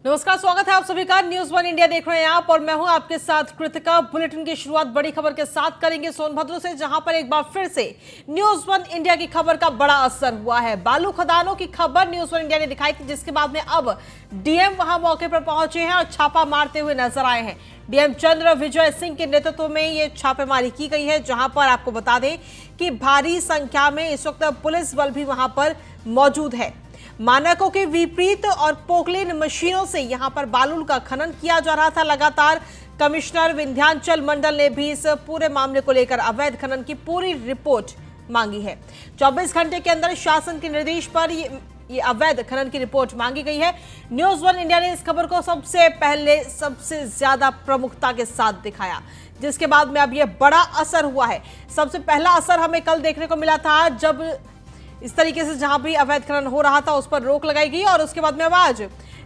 नमस्कार, स्वागत है आप सभी का। न्यूज वन इंडिया देख रहे हैं आप और मैं हूं आपके साथ कृतिका। बुलेटिन की शुरुआत बड़ी खबर के साथ करेंगे सोनभद्र से, जहां पर एक बार फिर से न्यूज वन इंडिया की खबर का बड़ा असर हुआ है। बालू खदानों की खबर न्यूज वन इंडिया ने दिखाई थी, जिसके बाद में अब डीएम वहां मौके पर पहुंचे हैं और छापा मारते हुए नजर आए हैं। डीएम चंद्र विजय सिंह के नेतृत्व में ये छापेमारी की गई है, जहां पर आपको बता दें कि भारी संख्या में इस वक्त पुलिस बल भी वहां पर मौजूद है। मानकों के विपरीत और पोकलेन मशीनों से यहां पर बालू का खनन किया जा रहा था लगातार। कमिश्नर विंध्याचल मंडल ने भी इस पूरे मामले को लेकर अवैध खनन की पूरी रिपोर्ट मांगी है। 24 घंटे के अंदर शासन के निर्देश पर ये अवैध खनन की रिपोर्ट मांगी गई है। न्यूज वन इंडिया ने इस खबर को सबसे पहले सबसे ज्यादा प्रमुखता के साथ दिखाया, जिसके बाद में अब यह बड़ा असर हुआ है। सबसे पहला असर हमें कल देखने को मिला था, जब इस तरीके से जहां भी अवैध खनन हो रहा था उस पर रोक लगाई गई, और उसके बाद में आज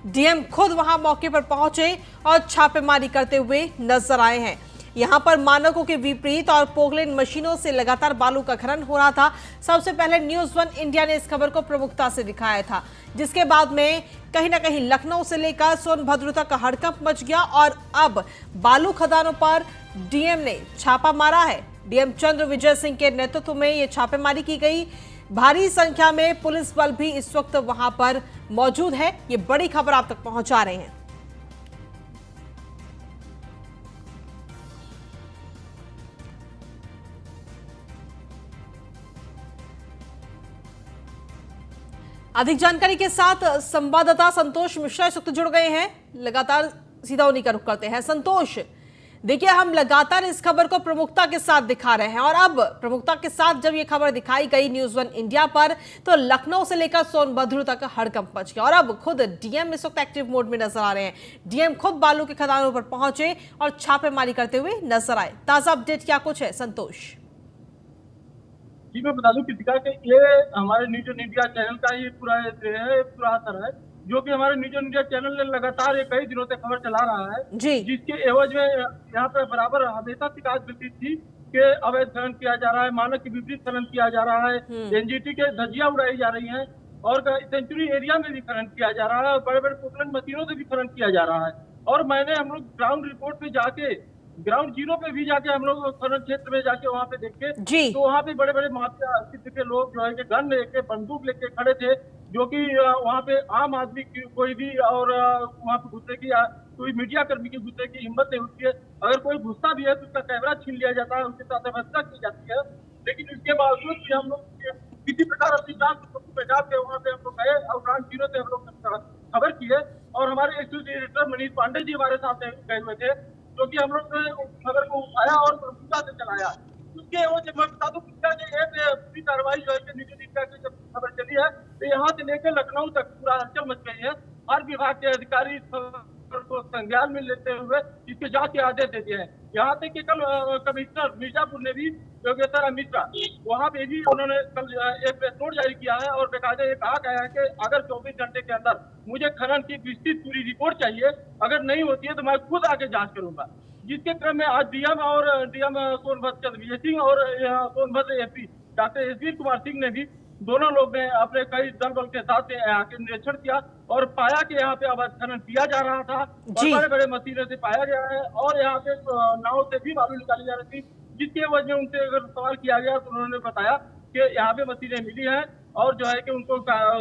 डीएम खुद वहां मौके पर पहुंचे और छापेमारी करते हुए नजर आए हैं। यहां पर मानकों के विपरीत और पोकलेन मशीनों से लगातार बालू का खनन हो रहा था। सबसे पहले न्यूज वन इंडिया ने इस खबर को प्रमुखता से दिखाया था, जिसके बाद में कहीं ना कहीं लखनऊ से लेकर सोनभद्र तक हड़कंप मच गया और अब बालू खदानों पर डीएम ने छापा मारा है। डीएम चंद्र विजय सिंह के नेतृत्व में यह छापेमारी की गई। भारी संख्या में पुलिस बल भी इस वक्त वहां पर मौजूद है। ये बड़ी खबर आप तक पहुंचा रहे हैं। अधिक जानकारी के साथ संवाददाता संतोष मिश्रा इस वक्त जुड़ गए हैं। लगातार सीधा उन्हीं का रुख करते हैं। संतोष, देखिए, हम लगातार इस खबर को प्रमुखता के साथ दिखा रहे हैं और अब प्रमुखता के साथ जब ये खबर दिखाई गई न्यूज वन इंडिया पर, तो लखनऊ से लेकर सोनभद्र तक हड़कंप मच गया और अब खुद डीएम इस वक्त एक्टिव मोड में नजर आ रहे हैं। डीएम खुद बालू के खदानों पर पहुंचे और छापेमारी करते हुए नजर आए। ताजा अपडेट क्या कुछ है संतोष? जी, मैं बता दूं कृतिका के ये हमारे न्यूज ऑन इंडिया चैनल का ही पूरा असर है, जो कि हमारे न्यूज ऑन इंडिया चैनल ने लगातार ये कई दिनों से खबर चला रहा है, जी। जिसके एवज में यहाँ पे बराबर हमेशा शिकायत मिलती थी कि अवैध खनन किया जा रहा है, मानक के विपरीत खनन किया जा रहा है, एनजीटी के धज्जियां उड़ाई जा रही हैं और सेंचुरी एरिया में भी खनन किया जा रहा है और बड़े बड़े पोकलन मशीनों से भी खनन किया जा रहा है। और हम लोग ग्राउंड रिपोर्ट पे जाके, ग्राउंड जीरो पे भी जाके हम लोग खनन क्षेत्र में जाके वहाँ पे देखे, जी। तो वहाँ पे बड़े बड़े माफिया अस्तित्व के लोग जो है कि गन लेके बंदूक लेके खड़े थे, जो कि वहाँ पे आम आदमी की कोई भी और वहाँ पे घुसने की या कोई मीडिया कर्मी की घुसने की हिम्मत नहीं होती है। अगर कोई घुसता भी है तो उसका कैमरा छीन लिया जाता है, उसके साथ व्यवस्था की जाती है। लेकिन इसके बावजूद भी हम लोग किसी प्रकार अपनी जान को बचा के वहाँ पे हम लोग गए और ग्राउंड जीरो से हम लोग खबर की है और हमारे एक्सिक्यूटिव डायरेक्टर मनीष पांडे जी हमारे साथ गए हुए थे, जो कि हम लोग ने खबर को उठाया और प्रमुखता से चलाया। उसके वो जब मैं बता दूं पूरी कार्रवाई जो है कि न्यूज इंडिया की जब खबर चली है, तो यहाँ से लेकर लखनऊ तक पूरा हलचल मच गई है। हर विभाग के अधिकारी इस खबर को संज्ञान में लेते हुए इसके जांच के आदेश दे दिए हैं। यहाँ तक कि कल कमिश्नर मिर्जापुर ने भी योगेश्वर मिश्रा वहाँ पे भी उन्होंने कल एक प्रेस नोट जारी किया है और बेकायदा ये कहा गया है कि अगर 24 घंटे के अंदर मुझे खनन की विस्तृत पूरी रिपोर्ट चाहिए, अगर नहीं होती है तो मैं खुद आके जांच करूंगा। जिसके क्रम में आज डीएम सोनभद्र विजय सिंह और सोनभद्र एसपी डॉक्टर एसवीर कुमार सिंह ने भी, दोनों लोग ने अपने कई दल बल के साथ यहाँ के निरीक्षण किया और पाया कि यहाँ पे अवैध खनन किया जा रहा था और बड़े बड़े मशीनों से पाया गया है और यहाँ पे नाव से भी बालू निकाली जा रही थी। जिसके वजह में उनसे अगर सवाल किया गया तो उन्होंने बताया कि यहाँ पे मशीनें मिली हैं और जो है कि उनको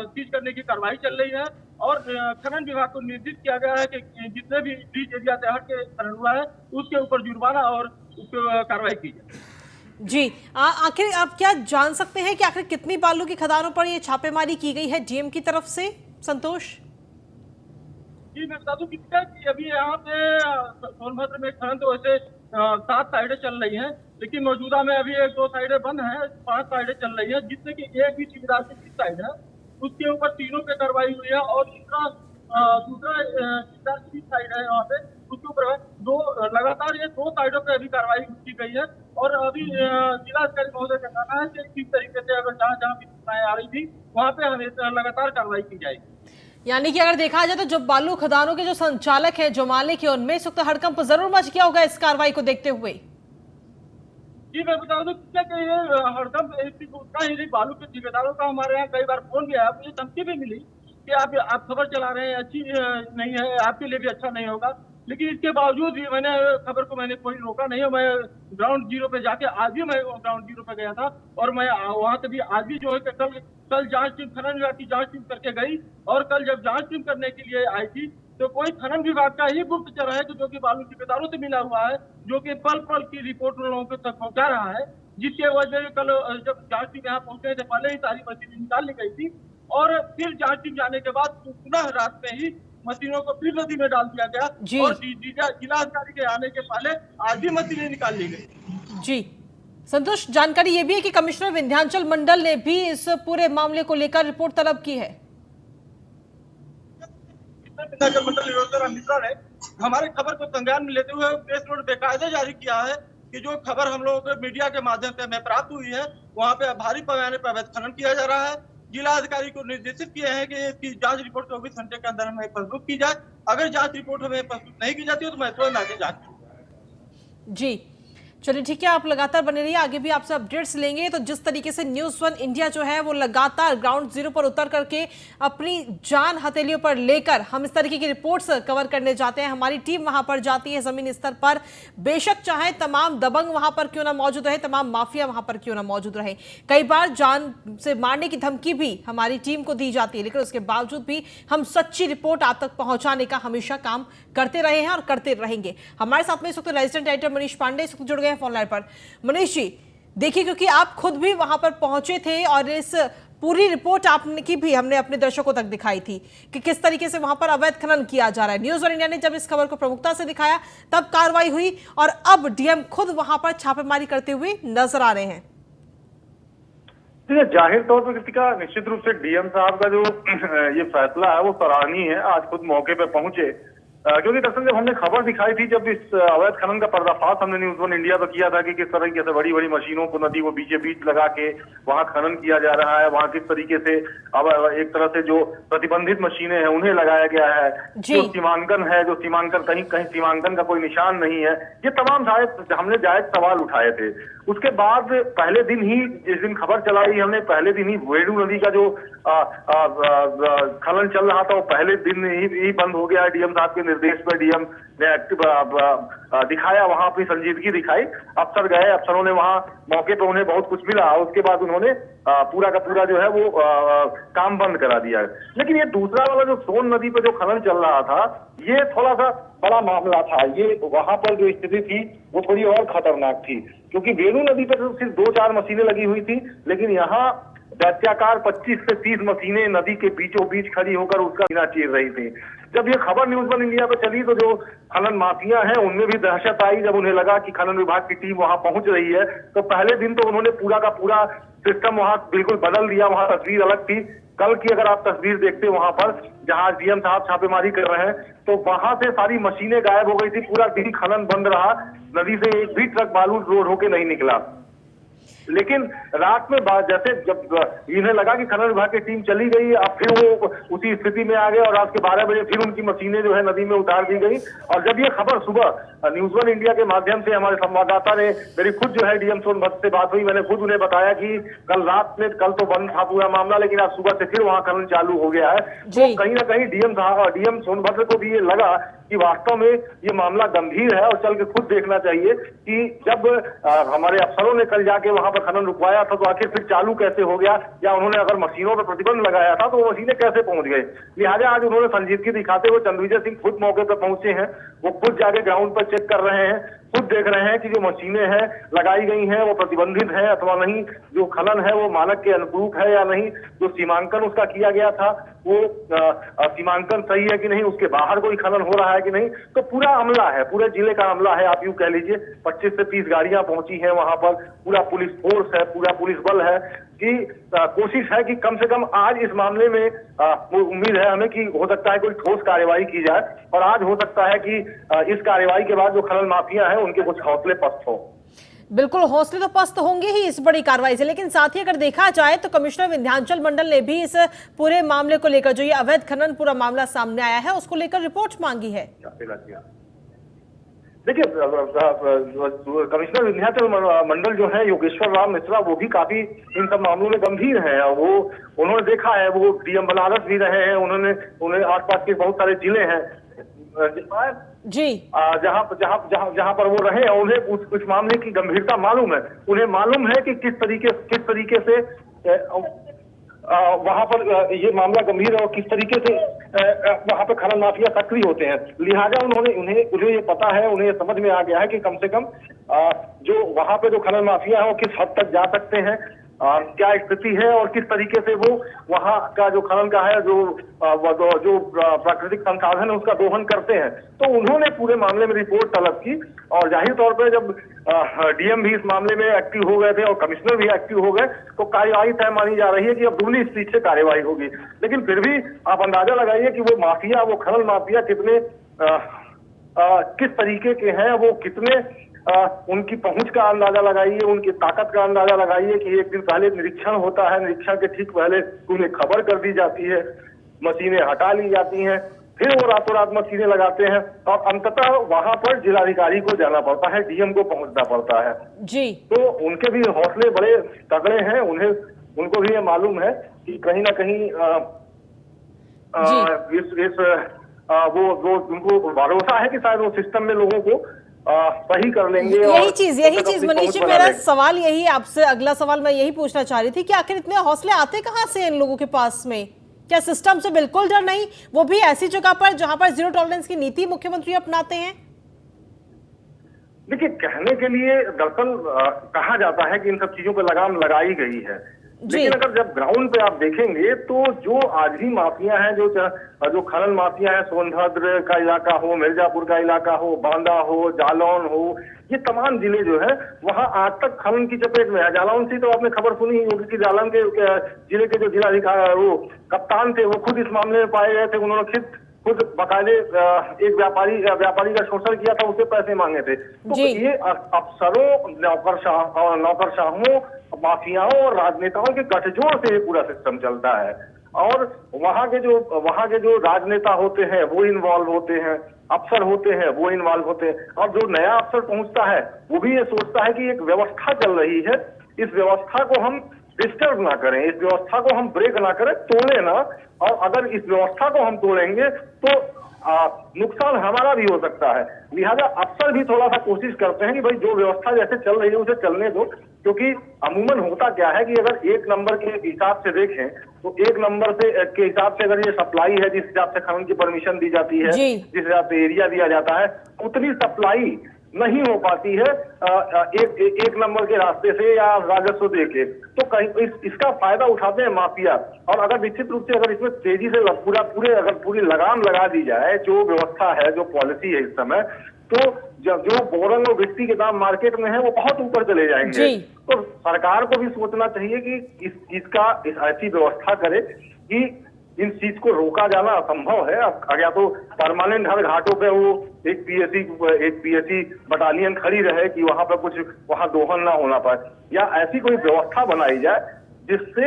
सीज करने की कार्रवाई चल रही है और खनन विभाग को निर्देशित किया गया है कि जितने भी ब्रिज एरिया से हट के खनन हुआ है उसके ऊपर जुर्माना और उस पर कार्रवाई की जाए। जी, आखिर आप क्या जान सकते हैं कि आखिर कितनी बालू की खदानों पर ये छापेमारी की गई है डीएम की तरफ से संतोष? जी, मैं बता दूं कि अभी यहाँ पे सोनभद्र में खनन तो वैसे 7 साइडें चल रही हैं, लेकिन मौजूदा में अभी 1-2 साइडें बंद हैं, 5 साइडें चल रही हैं, जिससे कि एक भी ठेकेदार की साइड है उसके ऊपर तीनों पे कार्रवाई हुई है और दूसरा ठेकेदार की साइड है वहाँ पे उसके ऊपर है। दो लगातार ये 2 साइडों पे अभी कार्रवाई की गई है और अभी जिला अधिकारी महोदय का कहना है कि किस तरीके से अगर जहाँ जहाँ भी सूचनाएं आ रही थी वहाँ पे हमें लगातार कार्रवाई की जाएगी। यानी कि अगर देखा जाए तो जो बालू खदानों के जो संचालक हैं, जो मालिक है, उनमें इस वक्त हड़कंप जरूर मच गया होगा इस कार्रवाई को देखते हुए। जी, मैं बता दूं कि ये हरदम उतना ही बालू के ठेकेदारों का हमारे यहाँ कई बार फोन भी आया, मुझे धमकी भी मिली कि आप खबर चला रहे हैं, अच्छी नहीं है, आपके लिए भी अच्छा नहीं होगा। लेकिन इसके बावजूद भी खबर को मैंने कोई रोका नहीं, और मैं ग्राउंड जीरो पे जाके आज भी मैं ग्राउंड जीरो पे गया था, और मैं वहां से भी आज भी जो है कि कल जांच टीम, खनन विभाग की जांच टीम करके गई, और कल जब जांच टीम करने के लिए आई थी तो कोई खनन विभाग का ही गुप्तचर है जो कि बालू ठेकेदारों से मिला हुआ है, जो कि पल पल की रिपोर्ट उन लोगों तक पहुंचा रहा है, जिसके वजह से कल जब जांच टीम यहाँ पहुंचने से पहले ही सारी मशीनें निकाल ली गई थी, और फिर जांच टीम जाने के बाद पुनः रात में ही मशीनों को फिर नदी में डाल दिया गया, जी और जिला अधिकारी के आने के पहले आज भी मशीनें निकाल ली गई। जी संतोष, जानकारी ये भी है कि कमिश्नर विंध्याचल मंडल ने भी इस पूरे मामले को लेकर रिपोर्ट तलब की है। विंध्याचल मंडल निरोधक मिश्रा ने हमारे खबर को संज्ञान में लेते हुए प्रेस नोट बेकायदे जारी किया है कि जो खबर हम लोगों को मीडिया के माध्यम से हमें प्राप्त हुई है, वहाँ पे भारी पैमाने पर अवैध खनन किया जा रहा है। जिला अधिकारी को निर्देशित किए हैं कि इसकी जांच रिपोर्ट 24 घंटे के अंदर हमें प्रस्तुत की जाए। अगर जांच रिपोर्ट हमें प्रस्तुत नहीं की जाती है तो मैं तुरंत आगे जांच। जी चलिए ठीक है, आप लगातार बने रहिए, आगे भी आपसे अपडेट्स लेंगे। तो जिस तरीके से न्यूज़ वन इंडिया जो है वो लगातार ग्राउंड जीरो पर उतर करके अपनी जान हथेलियों पर लेकर हम इस तरीके की रिपोर्ट्स कवर करने जाते हैं, हमारी टीम वहां पर जाती है जमीन स्तर पर, बेशक चाहे तमाम दबंग वहां पर क्यों ना मौजूद रहे, तमाम माफिया वहां पर क्यों ना मौजूद रहे, कई बार जान से मारने की धमकी भी हमारी टीम को दी जाती है, लेकिन उसके बावजूद भी हम सच्ची रिपोर्ट आप तक पहुंचाने का हमेशा काम करते रहे हैं और करते रहेंगे। हमारे साथ में इस वक्त रेजिडेंट एडिटर मनीष पांडे इस वक्त जुड़ गए हैं फोन लाइन पर। मनीष जी देखिए, क्योंकि आप खुद भी वहां पर पहुंचे थे और इस पूरी रिपोर्ट आपने की भी हमने अपने दर्शकों तक दिखाई थी कि किस तरीके से वहां पर अवैध खनन किया जा रहा है। न्यूज़ वन इंडिया ने जब इस खबर को प्रमुखता से दिखाया तब कार्रवाई हुई और अब डीएम खुद वहां पर छापेमारी करते हुए नजर आ रहे हैं। जाहिर तौर पर कृतिका, निश्चित रूप से डीएम साहब का जो ये फैसला है वो सराहनीय है। आज खुद मौके पे पहुंचे, क्योंकि दरअसल जब हमने खबर दिखाई थी, जब इस अवैध खनन का पर्दाफाश हमने न्यूज़ वन इंडिया पर किया था कि किस तरीके से बड़ी बड़ी मशीनों को नदी को बीचे बीच लगा के वहां खनन किया जा रहा है, वहां किस तरीके से अब एक तरह से जो प्रतिबंधित मशीनें हैं उन्हें लगाया गया है, जो सीमांकन है, जो सीमांकन कहीं कहीं सीमांकन का कोई निशान नहीं है, ये तमाम हमने जायज सवाल उठाए थे। उसके बाद पहले दिन ही, जिस दिन खबर चलाई हमने, पहले दिन ही वेणु नदी का जो खनन चल रहा था वो पहले दिन ही बंद हो गया है। डीएम साहब के निर्देश पर डीएम ने दिखाया, वहां अपनी संजीदगी दिखाई। अफसर गए, अफसरों ने वहां मौके पर उन्हें बहुत कुछ मिला, उसके बाद उन्होंने पूरा का पूरा जो है वो काम बंद करा दिया। लेकिन ये दूसरा वाला जो सोन नदी पर जो खनन चल रहा था, ये थोड़ा सा बड़ा मामला था। ये वहां पर जो स्थिति थी वो थोड़ी और खतरनाक थी, क्योंकि वेणु नदी पर तो सिर्फ 2-4 मशीनें लगी हुई थी, लेकिन यहाँ दैत्याकार 25 से 30 मशीनें नदी के बीचों बीच खड़ी होकर उसका सीना चीर रही थी। जब ये खबर न्यूज़ वन इंडिया पे चली तो जो खनन माफिया हैं उनमें भी दहशत आई। जब उन्हें लगा कि खनन विभाग की टीम वहां पहुंच रही है, तो पहले दिन तो उन्होंने पूरा का पूरा सिस्टम वहां बिल्कुल बदल दिया। वहां तस्वीर अलग थी। कल की अगर आप तस्वीर देखते वहां पर, जहां डीएम साहब छापेमारी कर रहे हैं, तो वहां से सारी मशीनें गायब हो गई थी। पूरा दिन खनन बंद रहा, नदी से एक भी ट्रक बालू लोड होके नहीं निकला। लेकिन रात में जैसे जब इन्हें लगा कि खनन विभाग की टीम चली गई, अब फिर वो उसी स्थिति में आ गए और रात के 12 बजे फिर उनकी मशीनें जो है नदी में उतार दी गई। और जब ये खबर सुबह न्यूज़ वन इंडिया के माध्यम से हमारे संवाददाता ने, मेरी खुद जो है डीएम सोनभद्र से बात हुई, मैंने खुद उन्हें बताया कि कल रात में, कल तो बंद था पूरा मामला, लेकिन आज सुबह से फिर वहां खनन चालू हो गया है। तो कहीं ना कहीं डीएम सोनभद्र को भी ये लगा कि वास्तव में ये मामला गंभीर है और चल के खुद देखना चाहिए कि जब हमारे अफसरों ने कल जाके वहां पर खनन रुकवाया था तो आखिर फिर चालू कैसे हो गया, या उन्होंने अगर मशीनों पर प्रतिबंध लगाया था तो वो मशीनें कैसे पहुंच गई। लिहाजा आज उन्होंने संजीदगी दिखाते हुए चंद्रविजय सिंह खुद मौके पर पहुंचे हैं, वो खुद जाके ग्राउंड पर चेक कर रहे हैं, खुद देख रहे हैं कि जो मशीनें हैं लगाई गई हैं वो प्रतिबंधित है अथवा नहीं, जो खनन है वो मानक के अनुरूप है या नहीं, जो सीमांकन उसका किया गया था वो सीमांकन सही है कि नहीं, उसके बाहर कोई खनन हो रहा है कि नहीं। तो पूरा अमला है, पूरे जिले का अमला है, आप यूं कह लीजिए। 25 से 30 गाड़ियां पहुंची हैं वहां पर, पूरा पुलिस फोर्स है, पूरा पुलिस बल है कि कोशिश है कि कम से कम आज इस मामले में उम्मीद है हमें कि हो सकता है कोई ठोस कार्रवाई की जाए, और आज हो सकता है कि इस कार्रवाई के बाद जो खनन माफिया हैं उनके कुछ हौसले पस्त हो। बिल्कुल, हौसले तो पस्त होंगे ही इस बड़ी कार्रवाई से, लेकिन साथ ही अगर देखा जाए तो कमिश्नर विंध्याचल मंडल ने भी इस पूरे मामले को लेकर, जो ये अवैध खनन पूरा मामला सामने आया है, उसको लेकर रिपोर्ट मांगी है। देखिए, कमिश्नर विंध्याचल मंडल जो है योगेश्वर राम मिश्रा, वो भी काफी इन सब मामलों में गंभीर हैं। वो उन्होंने देखा है, वो डीएम बनारस भी रहे हैं, उन्हें आसपास के बहुत सारे जिले हैं जी, जहां जहां जहां जहां पर वो रहे, उन्हें उस मामले की गंभीरता मालूम है। उन्हें मालूम है कि किस तरीके से वहां पर ये मामला गंभीर है और किस तरीके से वहां पर खनन माफिया सक्रिय होते हैं। लिहाजा उन्हें ये पता है, उन्हें ये समझ में आ गया है कि कम से कम जो वहां पे जो खनन माफिया है वो किस हद तक जा सकते हैं, क्या स्थिति है और किस तरीके से वो वहां का जो खनन का है, जो प्राकृतिक संसाधन है उसका दोहन करते हैं। तो उन्होंने पूरे मामले में रिपोर्ट तलब की और जाहिर तौर पर जब डीएम भी इस मामले में एक्टिव हो गए थे और कमिश्नर भी एक्टिव हो गए, तो कार्यवाही तय मानी जा रही है कि अब दुगनी स्पीड से कार्यवाही होगी। लेकिन फिर भी आप अंदाजा लगाइए कि वो माफिया, वो खनन माफिया कितने किस तरीके के हैं, वो कितने उनकी पहुंच का अंदाजा लगाइए, उनकी ताकत का अंदाजा लगाइए कि एक दिन पहले निरीक्षण होता है, निरीक्षण के ठीक पहले उन्हें खबर कर दी जाती है, मशीनें हटा ली जाती हैं, फिर वो रातों रात मशीनें लगाते हैं और अंततः वहां पर जिलाधिकारी को जाना पड़ता है, डीएम को पहुंचना पड़ता है जी। तो उनके भी हौसले बड़े तगड़े हैं। उनको भी ये मालूम है कि कहीं ना कहीं वो उनको भरोसा है कि शायद वो सिस्टम में लोगों को सही कर लेंगे। यही चीज मनीष जी, मेरा सवाल यही आपसे, अगला सवाल मैं यही पूछना चाह रही थी कि आखिर इतने हौसले आते कहाँ से इन लोगों के पास में? क्या सिस्टम से बिल्कुल डर नहीं, वो भी ऐसी जगह पर जहां पर जीरो टॉलरेंस की नीति मुख्यमंत्री अपनाते हैं? देखिए, कहने के लिए दरअसल कहा जाता है कि इन सब चीजों पर लगाम लगाई गई है, लेकिन अगर जब ग्राउंड पे आप देखेंगे तो जो आज भी माफिया हैं, जो खनन माफिया है, सोनभद्र का इलाका हो, मिर्जापुर का इलाका हो, बांदा हो, जालौन हो, ये तमाम जिले जो है वहां आज तक खनन की चपेट में है। जालौन से तो आपने खबर सुनी ही होगी कि जालौन के जिले के जो जिलाधिकारी, वो कप्तान थे, वो खुद इस मामले में पाए गए थे। उन्होंने खुद बकायदे एक व्यापारी का शोषण किया था, उसे पैसे मांगे थे। तो ये अफसरों, नौकरशाहों, माफियाओं और राजनेताओं के गठजोड़ से ये पूरा सिस्टम चलता है और वहां के जो राजनेता होते हैं वो इन्वॉल्व होते हैं, अफसर होते हैं वो इन्वॉल्व होते हैं और जो नया अफसर पहुंचता है वो भी ये सोचता है कि एक व्यवस्था चल रही है, इस व्यवस्था को हम डिस्टर्ब ना करें, इस व्यवस्था को हम ब्रेक ना करें, तोड़े ना। और अगर इस व्यवस्था को हम तोड़ेंगे तो नुकसान हमारा भी हो सकता है। लिहाजा अफसर भी थोड़ा सा कोशिश करते हैं कि भाई जो व्यवस्था जैसे चल रही है उसे चलने दो, क्योंकि अमूमन होता क्या है कि अगर एक नंबर के हिसाब से देखें तो एक नंबर से के हिसाब से अगर ये सप्लाई है, जिस हिसाब से खनन की परमिशन दी जाती है, जिस हिसाब से एरिया दिया जाता है, उतनी सप्लाई नहीं हो पाती है एक नंबर के रास्ते से या राजस्व दे के। तो कहीं इसका फायदा उठाते हैं माफिया। और अगर निश्चित रूप से अगर इसमें तेजी से पूरी लगाम लगा दी जाए, जो व्यवस्था है, जो पॉलिसी है इस समय, तो जो बोरन और गिट्टी के दाम मार्केट में है वो बहुत ऊपर चले जाएंगे। तो सरकार को भी सोचना चाहिए कि इस चीज का ऐसी व्यवस्था करे कि इन चीज को रोका जाना असंभव है। अब या तो परमानेंट हर घाटों पे वो एक पीएसी बटालियन खड़ी रहे कि वहां दोहन ना होना पाए, या ऐसी कोई व्यवस्था बनाई जाए जिससे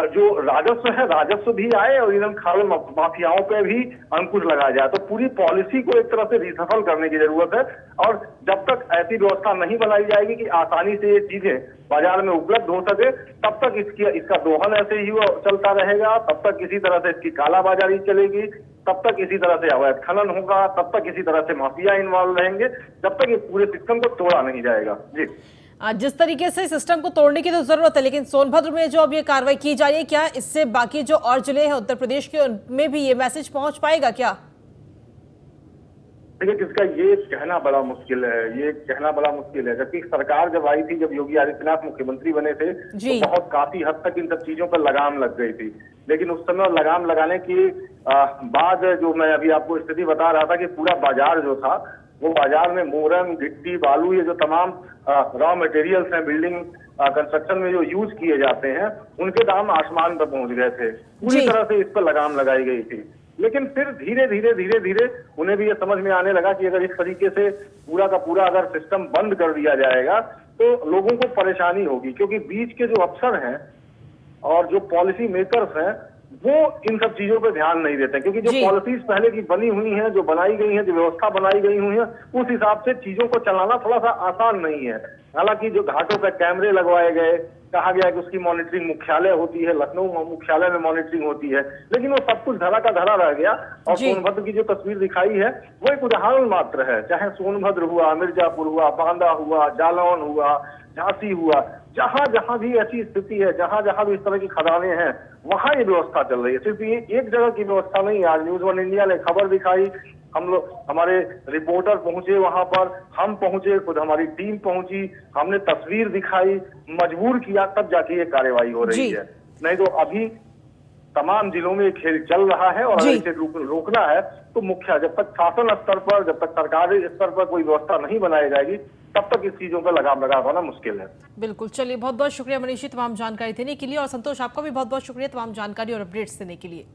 जो राजस्व है, राजस्व भी आए और इन खनन माफियाओं पे भी अंकुश लगाया जाए। तो पूरी पॉलिसी को एक तरह से रिसफल करने की जरूरत है और जब तक ऐसी व्यवस्था नहीं बनाई जाएगी कि आसानी से ये चीजें बाजार में उपलब्ध हो सके, तब तक इसका दोहन ऐसे ही चलता रहेगा, तब तक किसी तरह से इसकी कालाबाजारी चलेगी, तब तक इसी तरह से अवैध खनन होगा, तब तक इसी तरह से माफिया इन्वॉल्व रहेंगे, जब तक ये पूरे सिस्टम को तोड़ा नहीं जाएगा। जी, जिस तरीके से सिस्टम को तोड़ने की तो जरूरत है, लेकिन सोनभद्र में जो अब ये कार्रवाई की जा रही है, क्या इससे बाकी जो और जिले हैं उत्तर प्रदेश के में भी ये मैसेज पहुंच पाएगा क्या? देखिए, किसका ये कहना बड़ा मुश्किल है, जबकि सरकार जब आई थी, जब योगी आदित्यनाथ मुख्यमंत्री बने थे, तो बहुत काफी हद तक इन सब चीजों पर लगाम लग गई थी। लेकिन उस समय लगाम लगाने की बाद जो मैं अभी आपको स्थिति बता रहा था कि पूरा बाजार जो था, वो बाजार में मोरंग, गिट्टी, बालू, ये जो तमाम रॉ मटेरियल्स हैं बिल्डिंग कंस्ट्रक्शन में जो यूज किए जाते हैं, उनके दाम आसमान पर पहुंच गए थे। पूरी तरह से इस पर लगाम लगाई गई थी। लेकिन फिर धीरे धीरे उन्हें भी ये समझ में आने लगा कि अगर इस तरीके से पूरा का पूरा अगर सिस्टम बंद कर दिया जाएगा तो लोगों को परेशानी होगी, क्योंकि बीच के जो अफसर हैं और जो पॉलिसी मेकर्स हैं वो इन सब चीजों पे ध्यान नहीं देते, क्योंकि जो जी। पॉलिसीज पहले की बनी हुई हैं, जो बनाई गई हैं, जो व्यवस्था बनाई गई हुई है, उस हिसाब से चीजों को चलाना थोड़ा सा आसान नहीं है। हालांकि जो घाटों पे कैमरे लगवाए गए, कहा गया कि उसकी मॉनिटरिंग मुख्यालय होती है, लखनऊ मुख्यालय में मॉनिटरिंग होती है, लेकिन वो सब कुछ धरा का धरा रह गया। और जी। सोनभद्र की जो तस्वीर दिखाई है वो एक उदाहरण मात्र है। चाहे सोनभद्र हुआ, मिर्जापुर हुआ, बांदा हुआ, जालौन हुआ, झांसी हुआ, जहां जहां भी ऐसी स्थिति है, जहां जहां भी इस तरह की खदानें हैं, वहां ये व्यवस्था चल रही है। सिर्फ ये एक जगह की व्यवस्था नहीं। आज न्यूज वन इंडिया ने खबर दिखाई, हम लोग, हमारे रिपोर्टर पहुंचे वहां पर, हम पहुंचे, खुद हमारी टीम पहुंची, हमने तस्वीर दिखाई, मजबूर किया, तब जाके ये कार्रवाई हो रही जी। है। नहीं तो अभी तमाम जिलों में खेल चल रहा है, और जी। अगर इसे रोकना है तो मुख्य, जब तक शासन स्तर पर, जब तक सरकारी स्तर पर कोई व्यवस्था नहीं बनाई जाएगी, तब तक इस चीजों पर लगाम लगा पाना मुश्किल है। बिल्कुल, चलिए बहुत बहुत शुक्रिया मनीष जी तमाम जानकारी देने के लिए, और संतोष आपका भी बहुत बहुत शुक्रिया तमाम जानकारी और अपडेट्स देने के लिए।